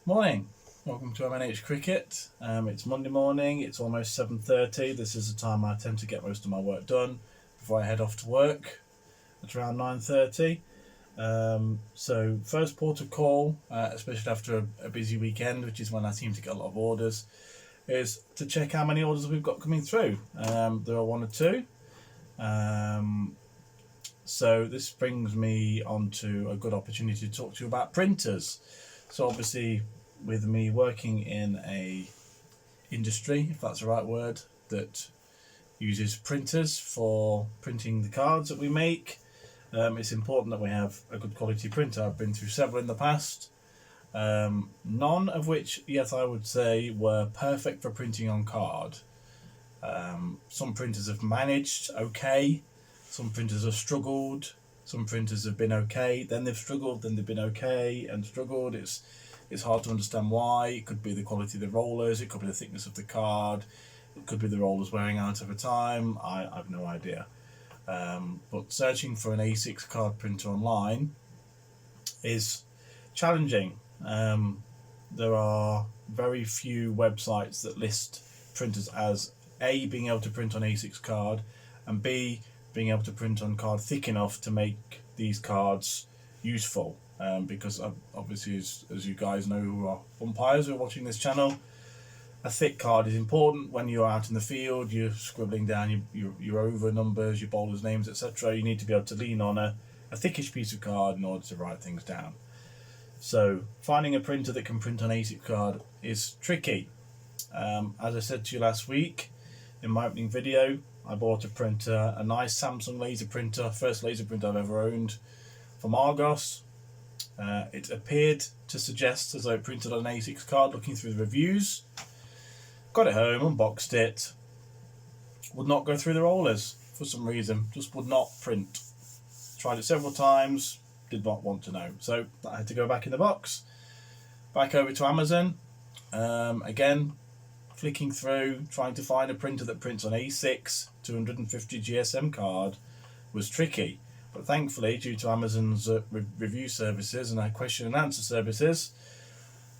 Morning, welcome to MNH Cricket. It's Monday morning, it's almost 7:30. This is the time I tend to get most of my work done before I head off to work at around 9:30. So first port of call, especially after a busy weekend, which is when I seem to get a lot of orders, is to check how many orders we've got coming through. There are one or two. So this brings me on to a good opportunity to talk to you about printers. So obviously, with me working in a industry, if that's the right word, that uses printers for printing the cards that we make, it's important that we have a good quality printer. I've been through several in the past, none of which yet I would say were perfect for printing on card. Some printers have managed okay, some printers have struggled, some printers have been okay, then they've struggled, then they've been okay and struggled. It's hard to understand why. It could be the quality of the rollers, it could be the thickness of the card, it could be the rollers wearing out over time. I have no idea. But searching for an A6 card printer online is challenging. There are very few websites that list printers as A, being able to print on A6 card, and B, being able to print on card thick enough to make these cards useful. Because obviously, as you guys know who are umpires who are watching this channel, a thick card is important when you're out in the field, you're scribbling down your over numbers, your bowlers' names, etc. You need to be able to lean on a thickish piece of card in order to write things down. So finding a printer that can print on A6 card is tricky. As I said to you last week in my opening video, I bought a printer, a nice Samsung laser printer, first laser printer I've ever owned, from Argos. It appeared to suggest as though it printed on an A6 card. Looking through the reviews, got it home, unboxed it, would not go through the rollers for some reason, just would not print. Tried it several times, did not want to know, so I had to go back in the box, back over to Amazon. Again, flicking through, trying to find a printer that prints on A6 250 GSM card was tricky. But thankfully, due to Amazon's review services and our question and answer services,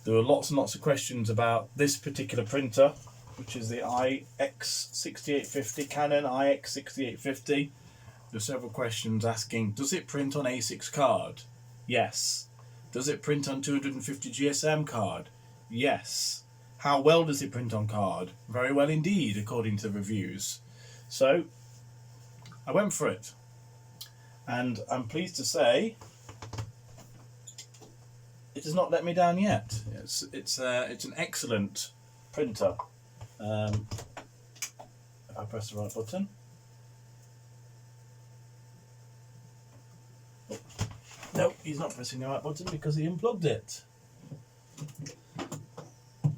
there were lots and lots of questions about this particular printer, which is the IX6850, Canon IX6850. There were several questions asking, does it print on A6 card? Yes. Does it print on 250 GSM card? Yes. How well does it print on card? Very well indeed, according to the reviews. So I went for it. And I'm pleased to say it has not let me down yet. It's an excellent printer. If I press the right button. Oh. No, he's not pressing the right button because he unplugged it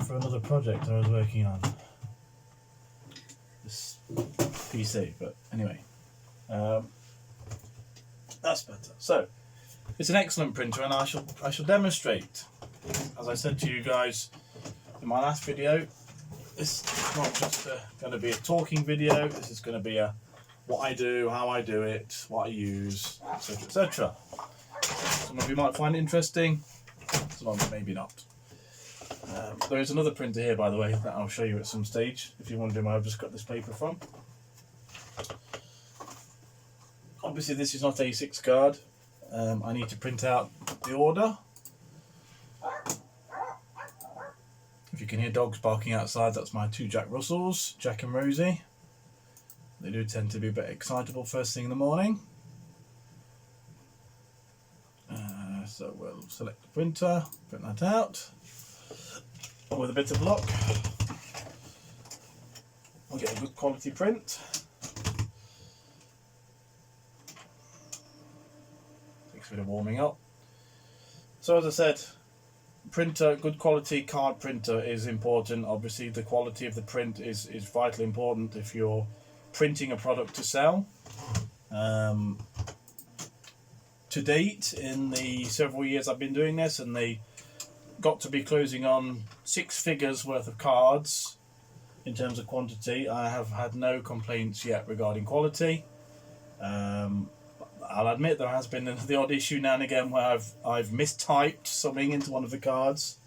for another project I was working on. This PC, but anyway. That's better. So it's an excellent printer, and I shall demonstrate. As I said to you guys in my last video, this is not just going to be a talking video. This is going to be a what I do, how I do it, what I use, etc., etc. Some of you might find it interesting, some of you maybe not. There is another printer here, by the way, that I'll show you at some stage if you're wondering where I've just got this paper from. Obviously this is not A6 card. I need to print out the order. If you can hear dogs barking outside, that's my two Jack Russells, Jack and Rosie. They do tend to be a bit excitable first thing in the morning. So we'll select the printer, print that out. And with a bit of luck, we'll get a good quality print. Takes a bit of warming up. So as I said, printer, good quality card printer is important. Obviously the quality of the print is vitally important if you're printing a product to sell. To date, in the several years I've been doing this, and they got to be closing on 6 figures worth of cards in terms of quantity, I have had no complaints yet regarding quality. I'll admit there has been the odd issue now and again where I've mistyped something into one of the cards,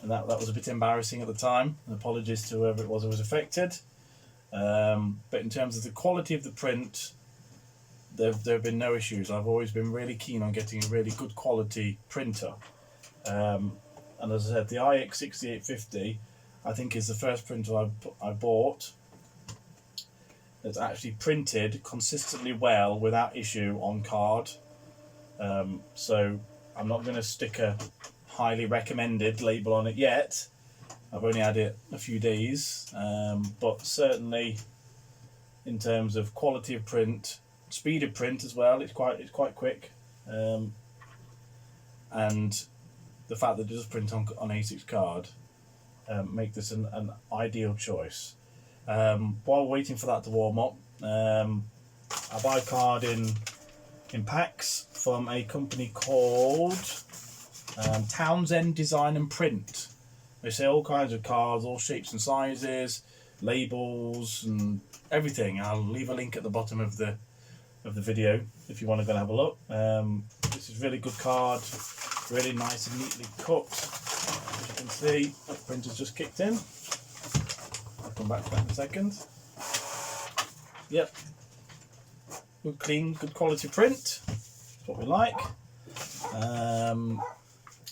and that was a bit embarrassing at the time. And apologies to whoever it was who was affected. But in terms of the quality of the print, there have been no issues. I've always been really keen on getting a really good quality printer. And as I said, the IX6850, I think, is the first printer I bought that's actually printed consistently well without issue on card. So I'm not going to stick a highly recommended label on it yet. I've only had it a few days, but certainly in terms of quality of print, speed of print as well, it's quite quick, and the fact that it does print on A6 card make this an ideal choice. While waiting for that to warm up, I buy a card in packs from a company called Townsend Design and Print. They sell all kinds of cards, all shapes and sizes, labels and everything. I'll leave a link at the bottom of the video if you want to go and have a look. This is a really good card, really nice and neatly cut. As you can see, the printer's just kicked in. I'll come back to that in a second. Yep, good clean, good quality print. That's what we like.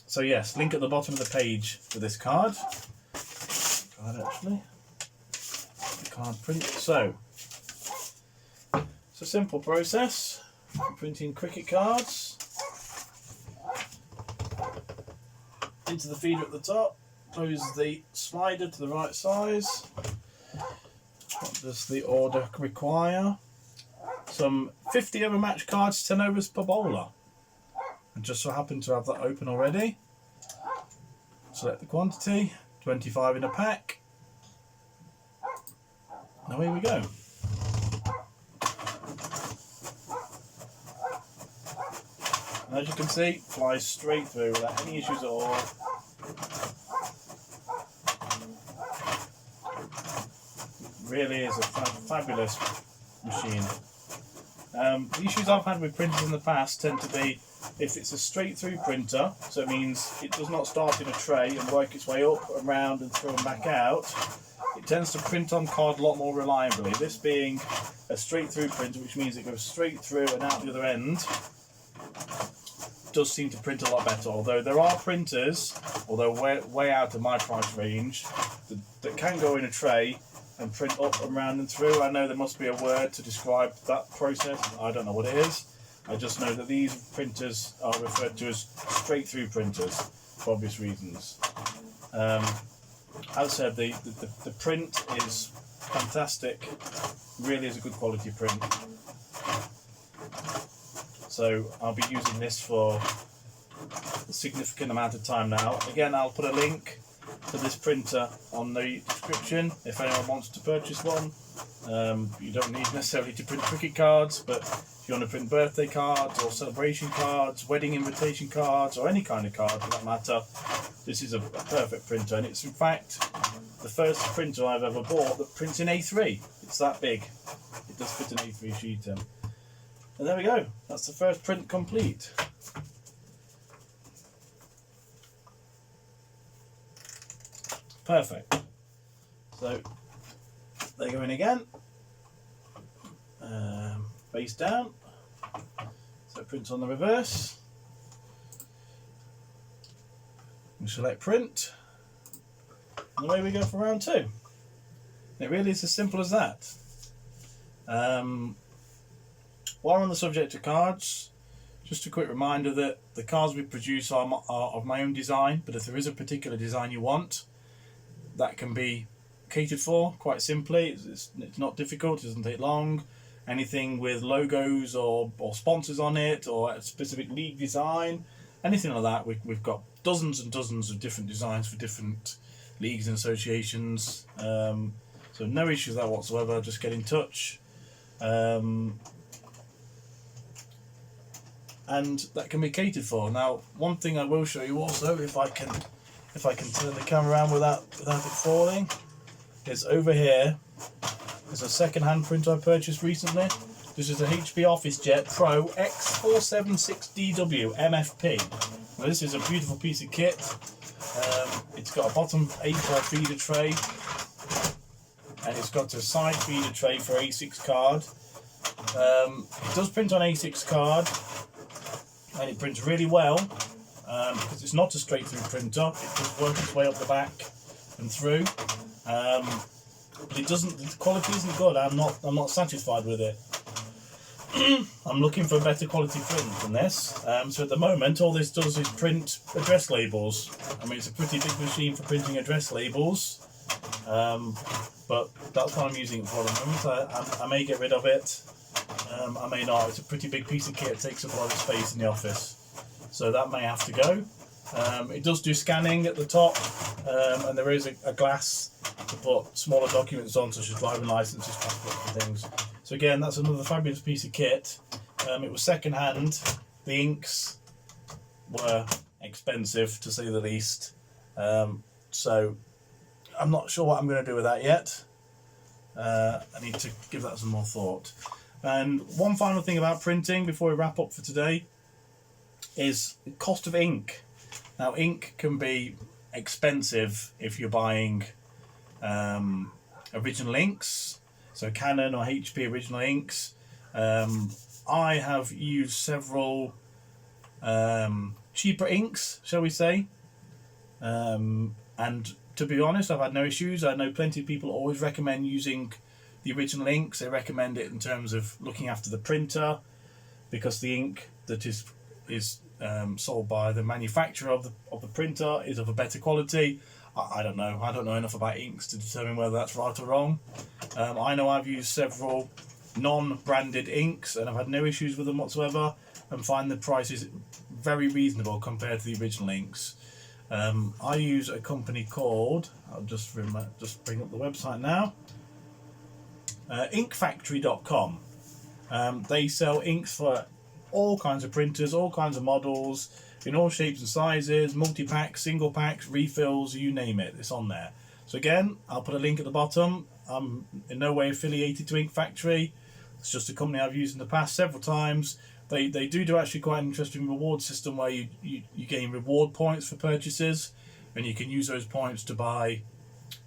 So yes, link at the bottom of the page for this card. The card print. So it's a simple process for printing cricket cards. Into the feeder at the top, close the slider to the right size. What does the order require? Some 50 over match cards, 10 overs per bowler. And just so happen to have that open already. Select the quantity, 25 in a pack. Now here we go. And as you can see, flies straight through without any issues at all. It really is a fabulous machine. The issues I've had with printers in the past tend to be if it's a straight through printer, so it means it does not start in a tray and work its way up and round and through and back out, it tends to print on card a lot more reliably. This being a straight through printer, which means it goes straight through and out the other end, does seem to print a lot better. Although there are printers, although way out of my price range, that can go in a tray and print up and round and through. I know there must be a word to describe that process. I don't know what it is. I just know that these printers are referred to as straight through printers for obvious reasons. As I said, the print is fantastic. Really is a good quality print. So I'll be using this for a significant amount of time now. Again, I'll put a link to this printer on the description if anyone wants to purchase one. You don't need necessarily to print cricket cards, but if you want to print birthday cards or celebration cards, wedding invitation cards, or any kind of card for that matter, this is a perfect printer. And it's in fact the first printer I've ever bought that prints in A3. It's that big. It does fit an A3 sheet in. And there we go. That's the first print complete. Perfect. So they go in again. Face down. So it prints on the reverse. We select print. And away we go for round two. It really is as simple as that. While on the subject of cards, just a quick reminder that the cards we produce are of my own design, but if there is a particular design you want, that can be catered for quite simply. It's not difficult, it doesn't take long. Anything with logos or sponsors on it, or a specific league design, anything like that, we've got dozens and dozens of different designs for different leagues and associations. So no issues with that whatsoever, just get in touch. And that can be catered for. Now, one thing I will show you also, if I can turn the camera around without it falling, is over here. There's a second-hand printer I purchased recently. This is a HP OfficeJet Pro X476DW MFP. Now, this is a beautiful piece of kit. It's got a bottom A4 feeder tray, and it's got a side feeder tray for A6 card. It does print on A6 card, and it prints really well because it's not a straight through printer. It does work its way up the back and through, but it doesn't. The quality isn't good. I'm not satisfied with it. I'm looking for a better quality print than this. So at the moment, all this does is print address labels. I mean, it's a pretty big machine for printing address labels, but that's what I'm using it for at the moment. I may get rid of it. I may not. It's a pretty big piece of kit. It takes up a lot of space in the office, so that may have to go. It does do scanning at the top, and there is a glass to put smaller documents on, such as driving licenses, passports and things. So again, that's another fabulous piece of kit. It was second hand. The inks were expensive, to say the least. So I'm not sure what I'm going to do with that yet. I need to give that some more thought. And one final thing about printing before we wrap up for today is the cost of ink. Now, ink can be expensive if you're buying original inks, so Canon or HP original inks. I have used several cheaper inks, shall we say, and to be honest, I've had no issues. I know plenty of people always recommend using the original inks. They recommend it in terms of looking after the printer, because the ink that is sold by the manufacturer of the printer is of a better quality. I don't know. I don't know enough about inks to determine whether that's right or wrong. I know I've used several non-branded inks and I've had no issues with them whatsoever, and find the prices very reasonable compared to the original inks. I use a company called, I'll just bring up the website now, inkfactory.com. They sell inks for all kinds of printers, all kinds of models, in all shapes and sizes, multi-packs, single packs, refills, you name it, it's on there. So again, I'll put a link at the bottom. I'm in no way affiliated to Ink Factory. It's just a company I've used in the past several times. They do actually quite an interesting reward system where you gain reward points for purchases, and you can use those points to buy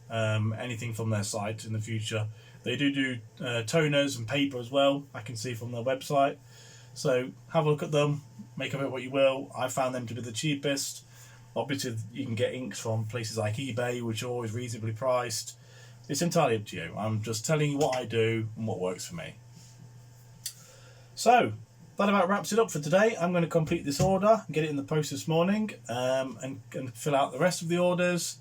anything from their site in the future. They do toners and paper as well, I can see from their website. So have a look at them, make of it what you will. I found them to be the cheapest. Obviously you can get inks from places like eBay, which are always reasonably priced. It's entirely up to you. I'm just telling you what I do and what works for me. So that about wraps it up for today. I'm going to complete this order, get it in the post this morning, and fill out the rest of the orders,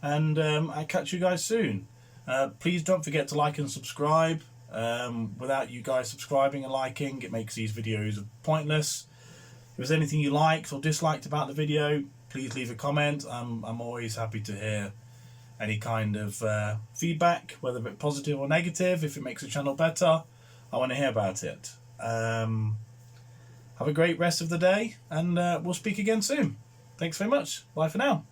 and I'll catch you guys soon. Please don't forget to like and subscribe. Without you guys subscribing and liking, it makes these videos pointless. If there's anything you liked or disliked about the video, please leave a comment. I'm always happy to hear any kind of feedback, whether it's positive or negative. If it makes the channel better, I want to hear about it. Have a great rest of the day, and we'll speak again soon. Thanks very much. Bye for now.